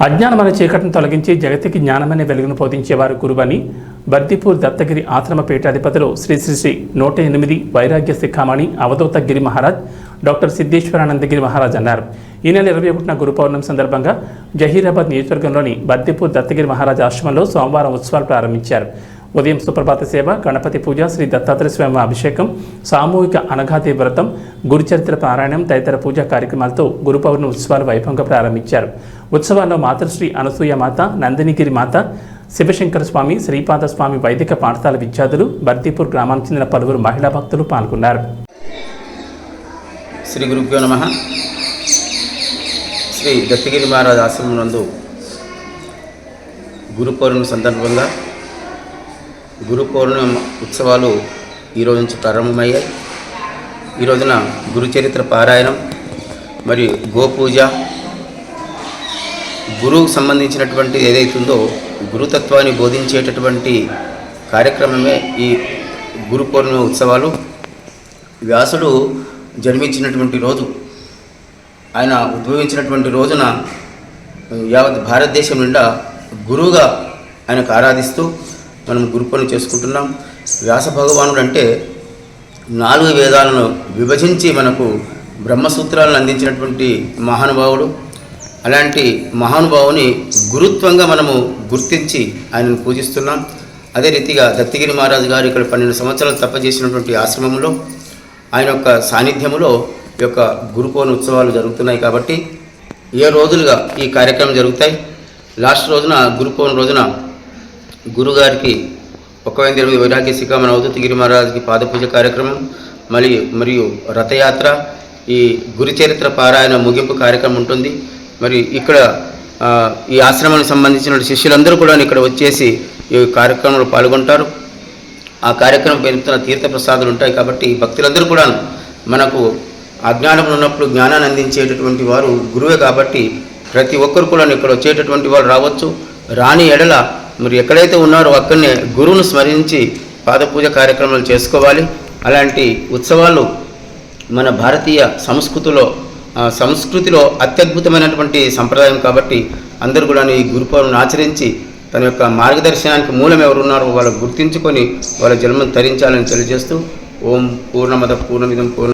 అజ్ఞానమనే చీకటిని తొలగించి జగతికి జ్ఞానమనే వెలుగును బోధించేవారు గురువని బర్దిపూర్ దత్తగిరి ఆశ్రమ పీఠాధిపతులు శ్రీ శ్రీ శ్రీ 108 వైరాగ్య శిఖామణి అవధూత గిరి మహారాజ్ డాక్టర్ సిద్ధేశ్వరానందగిరి మహారాజ్ అన్నారు. ఈ నెల 21న గురు పౌర్ణమి సందర్భంగా జహీరాబాద్ నియోజకవర్గంలోని బర్దిపూర్ దత్తగిరి మహారాజ్ ఆశ్రమంలో సోమవారం ఉత్సవాలు ప్రారంభించారు. ఉదయం సుప్రభాత సేవ, గణపతి పూజ, శ్రీ దత్తాత్రేయ స్వామి అభిషేకం, సామూహిక అనఘాతి వ్రతం, గురుచరిత్ర పారాయణం తదితర పూజా కార్యక్రమాలతో గురు పౌర్ణమి ఉత్సవాలు వైభవంగా ప్రారంభించారు. ఉత్సవాల్లో మాతృశ్రీ అనసూయ మాత, నందినిగిరి మాత, శివశంకర స్వామి, శ్రీపాద స్వామి వైదిక పాఠశాల విద్యార్థులు, బర్దీపూర్ గ్రామానికి చెందిన పలువురు మహిళా భక్తులు పాల్గొన్నారు. శ్రీ గురుభ్యో నమః. శ్రీ దత్తగిరి మహారాజ్ ఆశ్రమం నందు గురు పౌర్ణమి సందర్భంగా గురు పౌర్ణమి ఉత్సవాలు ఈరోజు నుంచి ప్రారంభమయ్యాయి. ఈ రోజున గురుచరిత్ర పారాయణం మరియు గోపూజ, గురువుకు సంబంధించినటువంటి ఏదైతుందో గురుతత్వాన్ని బోధించేటటువంటి కార్యక్రమమే ఈ గురు పౌర్ణమి ఉత్సవాలు. వ్యాసుడు జన్మించినటువంటి రోజు, ఆయన ఉద్భవించినటువంటి రోజున యావత్ భారతదేశం నిండా గురువుగా ఆయనకు ఆరాధిస్తూ మనం గురు పౌర్ణమి చేసుకుంటున్నాం. వ్యాస భగవానుడు అంటే 4 వేదాలను విభజించి మనకు బ్రహ్మసూత్రాలను అందించినటువంటి మహానుభావుడు. అలాంటి మహానుభావుని గురుత్వంగా మనము గుర్తించి ఆయనను పూజిస్తున్నాం. అదే రీతిగా దత్తగిరి మహారాజు గారు ఇక్కడ 12 సంవత్సరాలు తపచేసినటువంటి ఆశ్రమంలో ఆయన యొక్క సాన్నిధ్యములో ఈ యొక్క గురు పౌర్ణమి ఉత్సవాలు జరుగుతున్నాయి. కాబట్టి 7 రోజులుగా ఈ కార్యక్రమం జరుగుతాయి. లాస్ట్ రోజున గురు పౌర్ణమి రోజున గురుగారికి 108 వైరాగ్య శిఖామణి అవధూత గిరి మహారాజుకి పాదపూజ కార్యక్రమం, మరియు రథయాత్ర, ఈ గురుచరిత్ర పారాయణ ముగింపు కార్యక్రమం ఉంటుంది. మరి ఇక్కడ ఈ ఆశ్రమానికి సంబంధించిన శిష్యులందరూ కూడా ఇక్కడ వచ్చేసి ఈ కార్యక్రమంలో పాల్గొంటారు. ఆ కార్యక్రమం పెరుగుతున్న తీర్థ ప్రసాదాలు ఉంటాయి. కాబట్టి భక్తులందరూ కూడా మనకు అజ్ఞానం ఉన్నప్పుడు జ్ఞానాన్ని అందించేటటువంటి వారు గురువే. కాబట్టి ప్రతి ఒక్కరు కూడా ఇక్కడ వచ్చేటటువంటి వారు రావచ్చు. రాని ఎడల మరి ఎక్కడైతే ఉన్నారో అక్కడనే గురువును స్మరించి పాదపూజ కార్యక్రమాలు చేసుకోవాలి. అలాంటి ఉత్సవాలు మన భారతీయ సంస్కృతిలో అత్యద్భుతమైనటువంటి సంప్రదాయం. కాబట్టి అందరూ కూడా ఈ గురు పౌర్ణమిని ఆచరించి తన యొక్క మార్గదర్శనానికి మూలం ఎవరున్నారో వాళ్ళు గుర్తించుకొని వాళ్ళ జన్మను తరించాలని తెలియజేస్తూ ఓం పూర్ణమద పూర్ణమిదం పూర్ణ